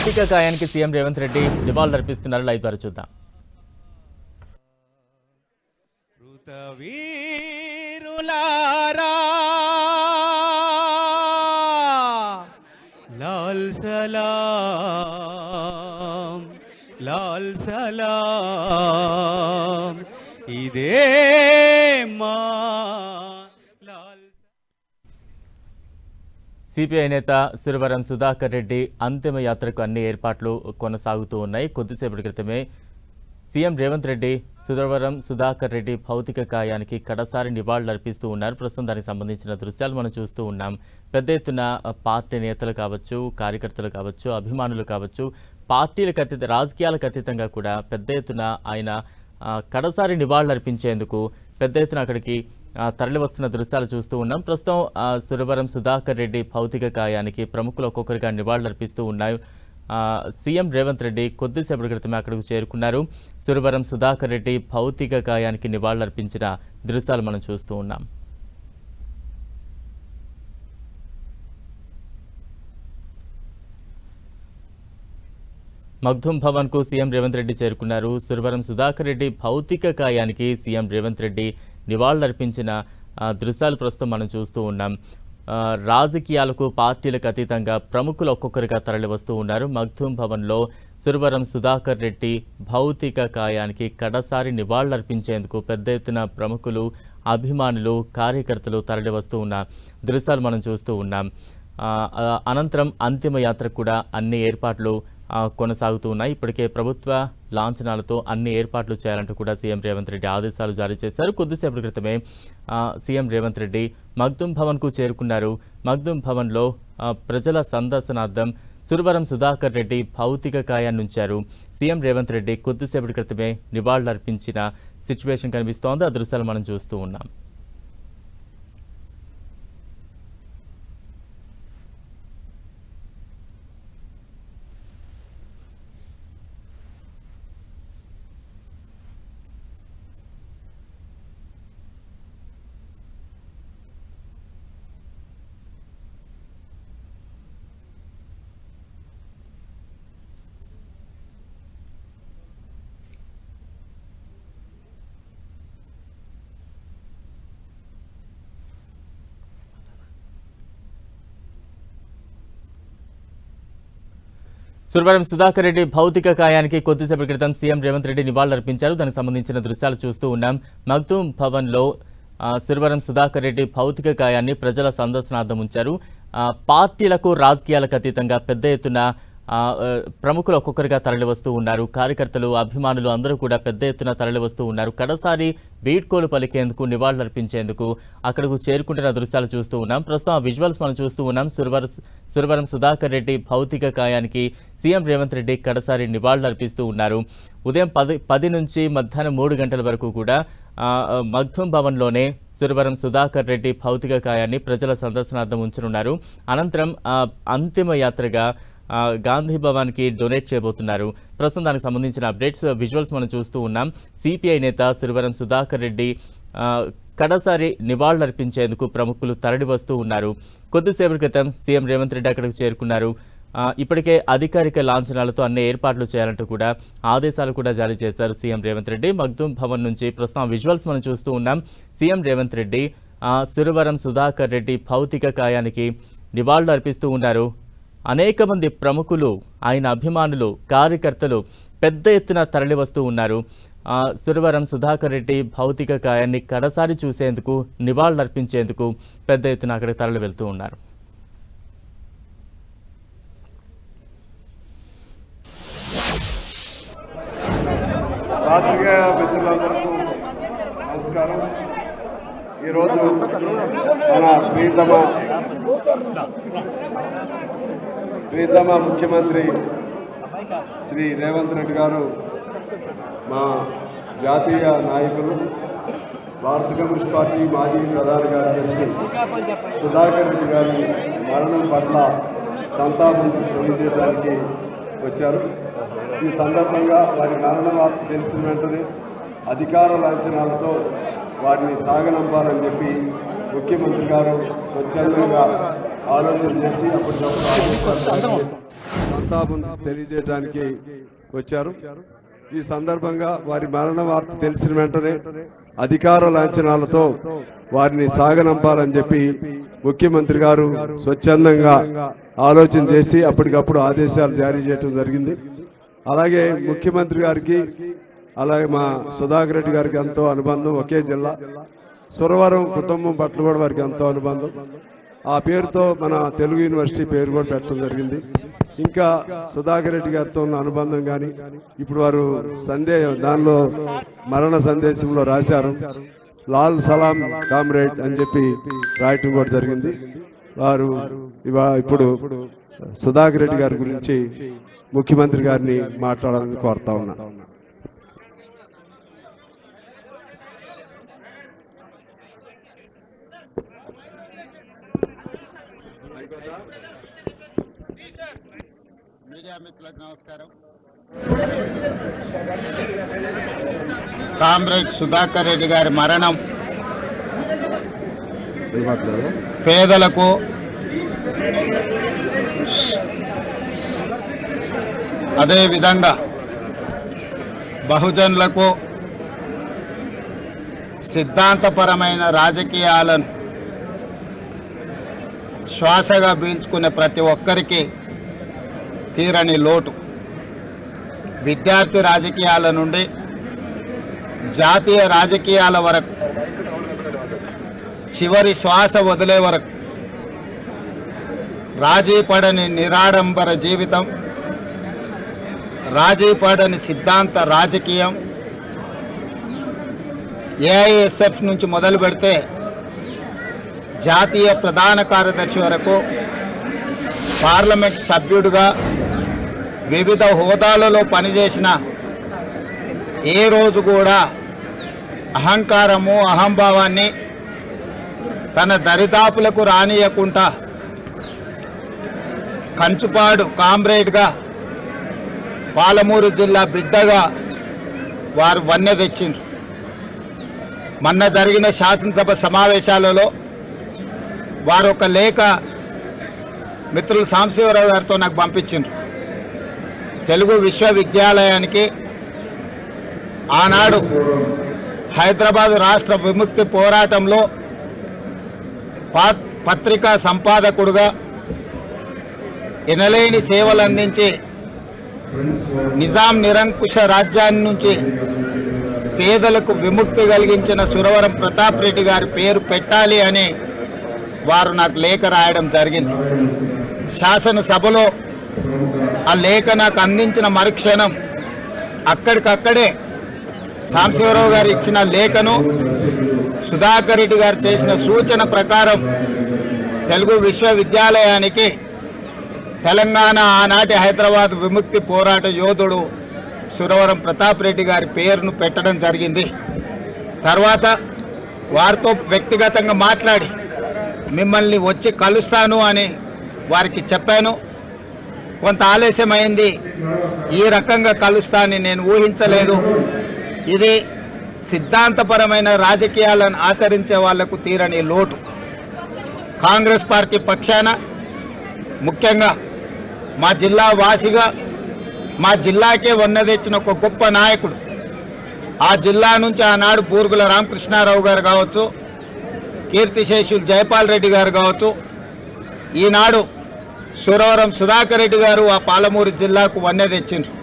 భౌతిక కాయానికి CM Revanth Reddy నివాళులర్పిస్తున్నారు. Live ద్వారా చూద్దాం. లాల్ సలాం లాల్ సలాం ఇదే మా లాల్. సిపిఐ నేత సురవరం సుధాకర్ రెడ్డి అంతిమ యాత్రకు అన్ని ఏర్పాట్లు కొనసాగుతూ ఉన్నాయి. కొద్దిసేపటి క్రితమే సీఎం రేవంత్ రెడ్డి సురవరం సుధాకర్ రెడ్డి భౌతిక కాయానికి కడసారి నివాళులర్పిస్తూ ఉన్నారు. ప్రస్తుతం దానికి సంబంధించిన దృశ్యాలు మనం చూస్తూ ఉన్నాం. పెద్ద ఎత్తున పార్టీ నేతలు కావచ్చు, కార్యకర్తలు కావచ్చు, అభిమానులు కావచ్చు, పార్టీలకు అతీత రాజకీయాలకు అతీతంగా కూడా పెద్ద ఎత్తున ఆయన కడసారి నివాళులర్పించేందుకు పెద్ద ఎత్తున అక్కడికి తరలి వస్తున్న దృశ్యాలు చూస్తూ ఉన్నాం. ప్రస్తుతం సురవరం సుధాకర్ రెడ్డి భౌతిక కాయానికి ప్రముఖులు ఒక్కొక్కరిగా నివాళులర్పిస్తూ ఉన్నాయి. సీఎం రేవంత్ రెడ్డి కొద్దిసేపటి క్రితమే అక్కడికి చేరుకున్నారు. సురవరం సుధాకర్ రెడ్డి భౌతిక కాయానికి నివాళులర్పించిన దృశ్యాలు మనం చూస్తూ ఉన్నాం. మగ్ధూం భవన్ కు సీఎం రేవంత్ రెడ్డి చేరుకున్నారు. సురవరం సుధాకర్ రెడ్డి భౌతిక కాయానికి సీఎం రేవంత్ రెడ్డి నివాళులర్పించిన దృశ్యాలు ప్రస్తుతం మనం చూస్తూ ఉన్నాం. రాజకీయాలకు పార్టీలకు అతీతంగా ప్రముఖులు ఒక్కొక్కరిగా తరలి వస్తూ ఉన్నారు. మగ్ధూం భవన్లో సురవరం సుధాకర్ రెడ్డి భౌతిక కాయానికి కడసారి నివాళులర్పించేందుకు పెద్ద ఎత్తున ప్రముఖులు, అభిమానులు, కార్యకర్తలు తరలి వస్తూ ఉన్న దృశ్యాలు మనం చూస్తూ ఉన్నాం. అనంతరం అంతిమ యాత్రకు కూడా అన్ని ఏర్పాట్లు కొనసాగుతూ ఉన్నాయి. ఇప్పటికే ప్రభుత్వ లాంఛనాలతో అన్ని ఏర్పాట్లు చేయాలంటూ కూడా సీఎం రేవంత్ రెడ్డి ఆదేశాలు జారీ చేశారు. కొద్దిసేపటి క్రితమే సీఎం రేవంత్ రెడ్డి మగ్ధూం భవన్కు చేరుకున్నారు. మగ్ధూం భవన్లో ప్రజల సందర్శనార్థం సురవరం సుధాకర్ రెడ్డి భౌతిక కాయాన్ని ఉంచారు. సీఎం రేవంత్ రెడ్డి కొద్దిసేపటి క్రితమే నివాళులర్పించిన సిచ్యువేషన్ కనిపిస్తోంది. ఆ దృశ్యాలు మనం చూస్తూ ఉన్నాం. సురవరం సుధాకర్ రెడ్డి భౌతిక కాయానికి కొద్దిసేపటి క్రితం సీఎం రేవంత్ రెడ్డి నివాళులర్పించారు. దానికి సంబంధించిన దృశ్యాలు చూస్తూ ఉన్నాం. మగ్ధూం భవన్లో సురవరం సుధాకర్ రెడ్డి భౌతిక కాయాన్ని ప్రజల సందర్శనార్థం ఉంచారు. పార్టీలకు రాజకీయాలకు అతీతంగా పెద్ద ఎత్తున ప్రముఖులు ఒక్కొక్కరిగా తరలి వస్తూ ఉన్నారు. కార్యకర్తలు, అభిమానులు అందరూ కూడా పెద్ద ఎత్తున తరలి వస్తూ ఉన్నారు. కడసారి వీడ్కోలు పలికేందుకు, నివాళులర్పించేందుకు అక్కడకు చేరుకుంటున్న దృశ్యాలు చూస్తూ ఉన్నాం. ప్రస్తుతం ఆ విజువల్స్ మనం చూస్తూ ఉన్నాం. సురవరం సుధాకర్ రెడ్డి భౌతిక కాయానికి సీఎం రేవంత్ రెడ్డి కడసారి నివాళులర్పిస్తూ ఉన్నారు. ఉదయం 10 నుంచి మధ్యాహ్నం 3 గంటల వరకు కూడా మగ్ధూం భవన్లోనే సురవరం సుధాకర్ రెడ్డి భౌతిక కాయాన్ని ప్రజల సందర్శనార్థం ఉంచనున్నారు. అనంతరం అంతిమ యాత్రగా గాంధీ భవన్కి డొనేట్ చేయబోతున్నారు. ప్రస్తుతం దానికి సంబంధించిన అప్డేట్స్, విజువల్స్ మనం చూస్తూ ఉన్నాం. సిపిఐ నేత సురవరం సుధాకర్ రెడ్డి కడసారి నివాళులర్పించేందుకు ప్రముఖులు తరలి వస్తూ ఉన్నారు. కొద్దిసేపటి క్రితం సీఎం రేవంత్ రెడ్డి అక్కడికి చేరుకున్నారు. ఇప్పటికే అధికారిక లాంఛనాలతో అన్ని ఏర్పాట్లు చేయాలంటూ కూడా ఆదేశాలు కూడా జారీ చేశారు సీఎం రేవంత్ రెడ్డి. మగ్ధూం భవన్ నుంచి ప్రస్తుతం విజువల్స్ మనం చూస్తూ ఉన్నాం. సీఎం రేవంత్ రెడ్డి సురవరం సుధాకర్ రెడ్డి భౌతిక కాయానికి నివాళులు అర్పిస్తూ ఉన్నారు. అనేక మంది ప్రముఖులు, ఆయన అభిమానులు, కార్యకర్తలు పెద్ద ఎత్తున తరలి వస్తూ ఉన్నారు. సురవరం సుధాకర్ రెడ్డి భౌతిక కాయాన్ని కడసారి చూసేందుకు, నివాళులర్పించేందుకు పెద్ద ఎత్తున అక్కడికి తరలి వెళ్తూ ఉన్నారు. పాత్రికేయ మిత్రులందరికీ నమస్కారం. ఈరోజు మన ప్రీతమ ముఖ్యమంత్రి శ్రీ రేవంత్ రెడ్డి గారు, మా జాతీయ నాయకులు, భారత కమ్యూనిస్ట్ పార్టీ మాజీ ప్రధాన కార్యదర్శి సుధాకర్ రెడ్డి గారి మరణం పట్ల సంతాపం తెలియజేయడానికి వచ్చారు. ఈ సందర్భంగా వారి మరణ వార్త తెలిసిన వెంటనే అధికార లాంఛనాలతో వారిని సాగనంపాలని చెప్పి ముఖ్యమంత్రి గారు స్వచ్ఛందంగా ఆలోచన చేసి అప్పటికప్పుడు సంతాపం తెలియజేయడానికి వచ్చారు. ఈ సందర్భంగా వారి మరణ వార్త తెలిసిన వెంటనే అధికార లాంఛనాలతో వారిని సాగనంపాలని చెప్పి ముఖ్యమంత్రి గారు స్వచ్ఛందంగా ఆలోచన చేసి అప్పటికప్పుడు ఆదేశాలు జారీ చేయడం జరిగింది. అలాగే ముఖ్యమంత్రి గారికి అలాగే మా సుధాకర్ రెడ్డి గారికి ఎంతో అనుబంధం. ఒకే జిల్లా సురవరం కుటుంబం పట్ల కూడా వారికి ఎంతో అనుబంధం. ఆ పేరుతో మన తెలుగు యూనివర్సిటీ పేరు కూడా పెట్టడం జరిగింది. ఇంకా సుధాకర్ రెడ్డి గారితో ఉన్న అనుబంధం కానీ ఇప్పుడు వారు దానిలో మరణ సందేశంలో రాశారు, లాల్ సలాం కామ్రేడ్ అని చెప్పి రాయటం కూడా జరిగింది. వారు ఇప్పుడు సుధాకర్ రెడ్డి గారి గురించి ముఖ్యమంత్రి గారిని మాట్లాడాలని కోరుతా ఉన్నా. మీడియా మిత్రులకు నమస్కారం. కామ్రేడ్ సుధాకర్ రెడ్డి గారి మరణం పేదలకు, అదేవిధంగా బహుజనులకు సిద్ధాంతపరమైన రాజకీయాలను శ్వాసగా పీల్చుకునే ప్రతి ఒక్కరికి తీరని లోటు. విద్యార్థి రాజకీయాల నుండి జాతీయ రాజకీయాల వరకు, చివరి శ్వాస వదిలే వరకు రాజీ పడని నిరాడంబర జీవితం, రాజీ పడని సిద్ధాంత రాజకీయం, ఏఐఎస్ఎఫ్ నుంచి మొదలు పెడితే జాతీయ ప్రధాన కార్యదర్శి వరకు, పార్లమెంట్ సభ్యుడిగా వివిధ హోదాలలో పనిచేసిన ఏ రోజు కూడా అహంకారము, అహంభావాన్ని తన దరిదాపులకు రానియకుండా కంచుపాడు కామ్రేడ్గా, పాలమూరు జిల్లా బిడ్డగా వారు వన్నె తెచ్చిండ్రు. మొన్న జరిగిన శాసనసభ సమావేశాలలో వారు ఒక లేఖ మిత్రులు సాంబశివరావు గారితో నాకు పంపించిండ్రు. తెలుగు విశ్వవిద్యాలయానికి ఆనాడు హైదరాబాద్ రాష్ట్ర విముక్తి పోరాటంలో పత్రికా సంపాదకుడుగా ఎనలేని సేవలు అందించి నిజాం నిరంకుశ రాజ్యాన్ని నుంచి పేదలకు విముక్తి కలిగించిన సురవరం ప్రతాప్ రెడ్డి గారి పేరు పెట్టాలి అని వారు నాకు లేఖ రాయడం జరిగింది. శాసనసభలో ఆ లేఖ నాకు అందించిన మరుక్షణం అక్కడికక్కడే సాంబశివరావు గారు ఇచ్చిన లేఖను సుధాకర్ రెడ్డి గారు చేసిన సూచన ప్రకారం తెలుగు విశ్వవిద్యాలయానికి తెలంగాణ ఆనాటి హైదరాబాద్ విముక్తి పోరాట యోధుడు సురవరం ప్రతాప్ రెడ్డి గారి పేరును పెట్టడం జరిగింది. తర్వాత వారితో వ్యక్తిగతంగా మాట్లాడి మిమ్మల్ని వచ్చి కలుస్తాను అని వారికి చెప్పాను. కొంత ఆలస్యమైంది. ఈ రకంగా కలుస్తానని నేను ఊహించలేదు. ఇది సిద్ధాంతపరమైన రాజకీయాలను ఆచరించే వాళ్లకు తీరని లోటు. కాంగ్రెస్ పార్టీ పక్షాన ముఖ్యంగా మా జిల్లా వాసిగా మా జిల్లాకే వన్నె తెచ్చిన ఒక గొప్ప నాయకుడు, ఆ జిల్లా నుంచి ఆనాడు పూర్గుల రామకృష్ణారావు గారు కావచ్చు, కీర్తిశేషులు జయపాల్ రెడ్డి గారు కావచ్చు, ఈనాడు సురవరం సుధాకర్ రెడ్డి గారు ఆ పాలమూరు జిల్లాకు వన్నె తెచ్చిండ్రు.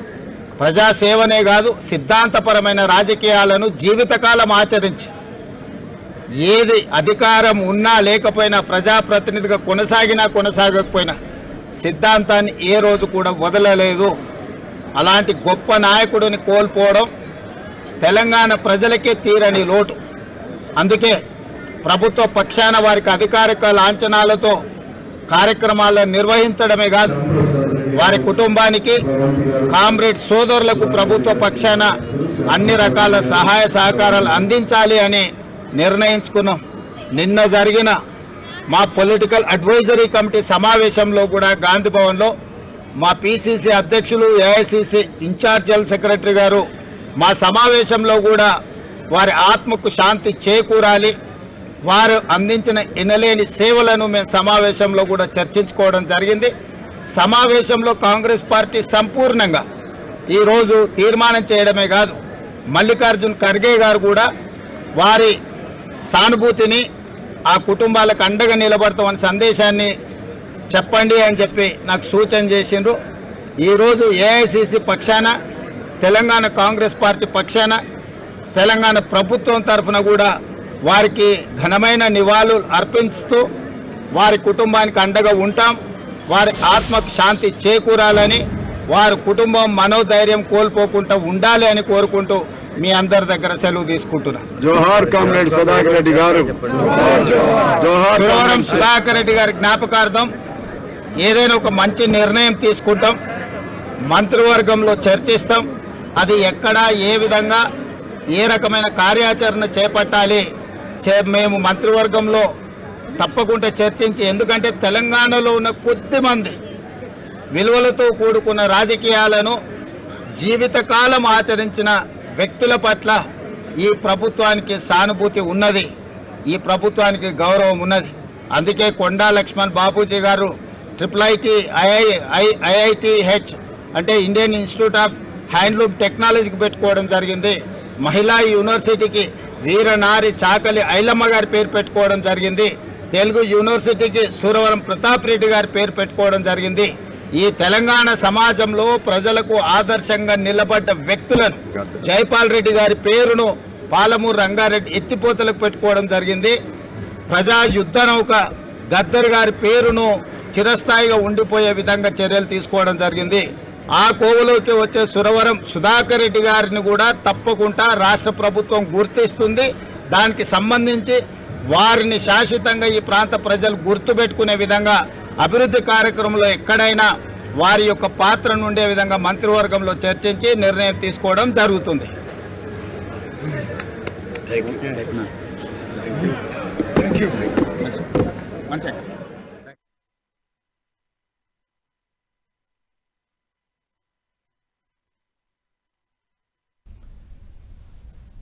ప్రజాసేవనే కాదు, సిద్ధాంతపరమైన రాజకీయాలను జీవితకాలం ఆచరించి ఏది అధికారం ఉన్నా లేకపోయినా, ప్రజాప్రతినిధిగా కొనసాగినా కొనసాగకపోయినా సిద్ధాంతాన్ని ఏ రోజు కూడా వదలలేదు. అలాంటి గొప్ప నాయకుడిని కోల్పోవడం తెలంగాణ ప్రజలకే తీరని లోటు. అందుకే ప్రభుత్వ పక్షాన వారికి అధికారిక లాంఛనాలతో కార్యక్రమాలను నిర్వహించడమే కాదు, వారి కుటుంబానికి, కామ్రేడ్ సోదరులకు ప్రభుత్వ పక్షాన అన్ని రకాల సహాయ సహకారాలు అందించాలి అని నిర్ణయించుకున్నాం. నిన్న జరిగిన మా పొలిటికల్ అడ్వైజరీ కమిటీ సమావేశంలో కూడా గాంధీ భవన్లో మా పిసిసి అధ్యక్షులు, ఏఐసిసి ఇన్ఛార్జ్ జనరల్ సెక్రటరీ గారు మా సమావేశంలో కూడా వారి ఆత్మకు శాంతి చేకూరాలి, వారు అందించిన ఎనలేని సేవలను మేము సమావేశంలో కూడా చర్చించుకోవడం జరిగింది. సమావేశంలో కాంగ్రెస్ పార్టీ సంపూర్ణంగా ఈరోజు తీర్మానం చేయడమే కాదు, మల్లికార్జున్ ఖర్గే గారు కూడా వారి సానుభూతిని ఆ కుటుంబాలకు అండగా నిలబడతామని సందేశాన్ని చెప్పండి అని చెప్పి నాకు సూచన చేసిండ్రు. ఈరోజు ఏఐసిసి పక్షాన, తెలంగాణ కాంగ్రెస్ పార్టీ పక్షాన, తెలంగాణ ప్రభుత్వం తరఫున కూడా వారికి ఘనమైన నివాళులు అర్పిస్తూ వారి కుటుంబానికి అండగా ఉంటాం. వారి ఆత్మకు శాంతి చేకూరాలని, వారి కుటుంబం మనోధైర్యం కోల్పోకుండా ఉండాలి అని కోరుకుంటూ మీ అందరి దగ్గర సెలవు తీసుకుంటున్నా. జోహార్ కామ్రేడ్ సుధాకర్ రెడ్డి గారు. సురవరం సుధాకర్ రెడ్డి గారి జ్ఞాపకార్థం ఏదైనా ఒక మంచి నిర్ణయం తీసుకుంటాం, మంత్రివర్గంలో చర్చిస్తాం. అది ఎక్కడ, ఏ విధంగా, ఏ రకమైన కార్యాచరణ చేపట్టాలి మేము మంత్రివర్గంలో తప్పకుండా చర్చించి, ఎందుకంటే తెలంగాణలో ఉన్న కొద్దిమంది విలువలతో కూడుకున్న రాజకీయాలను జీవితకాలం ఆచరించిన వ్యక్తుల పట్ల ఈ ప్రభుత్వానికి సానుభూతి ఉన్నది, ఈ ప్రభుత్వానికి గౌరవం ఉన్నది. అందుకే కొండా లక్ష్మణ్ బాపూజీ గారు IITH అంటే ఇండియన్ ఇన్స్టిట్యూట్ ఆఫ్ హ్యాండ్లూమ్ టెక్నాలజీకి పెట్టుకోవడం జరిగింది. మహిళా యూనివర్సిటీకి వీరనారి చాకలి ఐలమ్మ గారి పేరు పెట్టుకోవడం జరిగింది. తెలుగు యూనివర్సిటీకి సూరవరం ప్రతాప్ రెడ్డి గారి పేరు పెట్టుకోవడం జరిగింది. ఈ తెలంగాణ సమాజంలో ప్రజలకు ఆదర్శంగా నిలబడ్డ వ్యక్తులను జైపాల్ రెడ్డి గారి పేరును పాలమూరు రంగారెడ్డి ఎత్తిపోతలకు పెట్టుకోవడం జరిగింది. ప్రజా యుద్ధ నౌక గద్దర్ గారి పేరును చిరస్థాయిగా ఉండిపోయే విధంగా చర్యలు తీసుకోవడం జరిగింది. ఆ కోవలోకి వచ్చే సురవరం సుధాకర్ రెడ్డి గారిని కూడా తప్పకుండా రాష్ట్ర ప్రభుత్వం గుర్తిస్తుంది. దానికి సంబంధించి వారిని శాశ్వతంగా ఈ ప్రాంత ప్రజలు గుర్తుపెట్టుకునే విధంగా అభివృద్ధి కార్యక్రమంలో ఎక్కడైనా వారి యొక్క పాత్రను ఉండే విధంగా మంత్రివర్గంలో చర్చించి నిర్ణయం తీసుకోవడం జరుగుతుంది.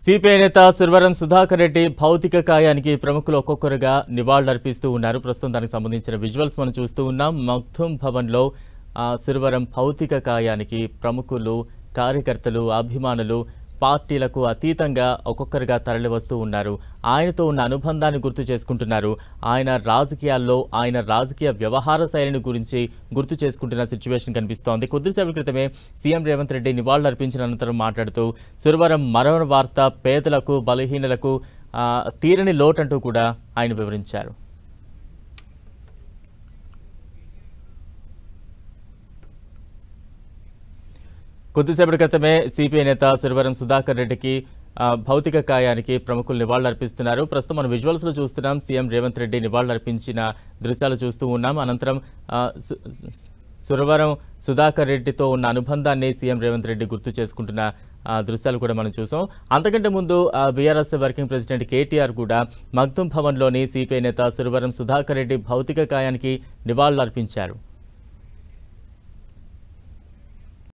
సిపిఐ నేత సురవరం సుధాకర్ రెడ్డి భౌతిక కాయానికి ప్రముఖులు ఒక్కొక్కరుగా నివాళులర్పిస్తూ ఉన్నారు. ప్రస్తుతం దానికి సంబంధించిన విజువల్స్ మనం చూస్తూ ఉన్నాం. మగ్ధూమ్ భవన్లో సురవరం భౌతిక కాయానికి ప్రముఖులు, కార్యకర్తలు, అభిమానులు పార్టీలకు అతీతంగా ఒక్కొక్కరుగా తరలివస్తూ ఉన్నారు. ఆయనతో ఉన్న అనుబంధాన్ని గుర్తు చేసుకుంటున్నారు. ఆయన రాజకీయాల్లో ఆయన రాజకీయ వ్యవహార శైలిని గురించి గుర్తు చేసుకుంటున్న సిచ్యువేషన్ కనిపిస్తోంది. కొద్దిసేపటి క్రితమే సీఎం రేవంత్ రెడ్డి నివాళులర్పించిన అనంతరం మాట్లాడుతూ సురవరం మరణ వార్త పేదలకు, బలహీనులకు తీరని లోటంటూ కూడా ఆయన వివరించారు. కొద్దిసేపటి క్రితమే సిపిఐ నేత సురవరం సుధాకర్ రెడ్డికి భౌతిక కాయానికి ప్రముఖులు నివాళులర్పిస్తున్నారు. ప్రస్తుతం మనం విజువల్స్లో చూస్తున్నాం. సీఎం రేవంత్ రెడ్డి నివాళులర్పించిన దృశ్యాలు చూస్తూ ఉన్నాం. అనంతరం సురవరం సుధాకర్ రెడ్డితో ఉన్న అనుబంధాన్ని సీఎం రేవంత్ రెడ్డి గుర్తు చేసుకుంటున్న దృశ్యాలు కూడా మనం చూసాం. అంతకంటే ముందు బీఆర్ఎస్ వర్కింగ్ ప్రెసిడెంట్ కేటీఆర్ కూడా మగ్ధూమ్ భవన్లోని సిపిఐ నేత సురవరం సుధాకర్ రెడ్డి భౌతిక కాయానికి నివాళులర్పించారు.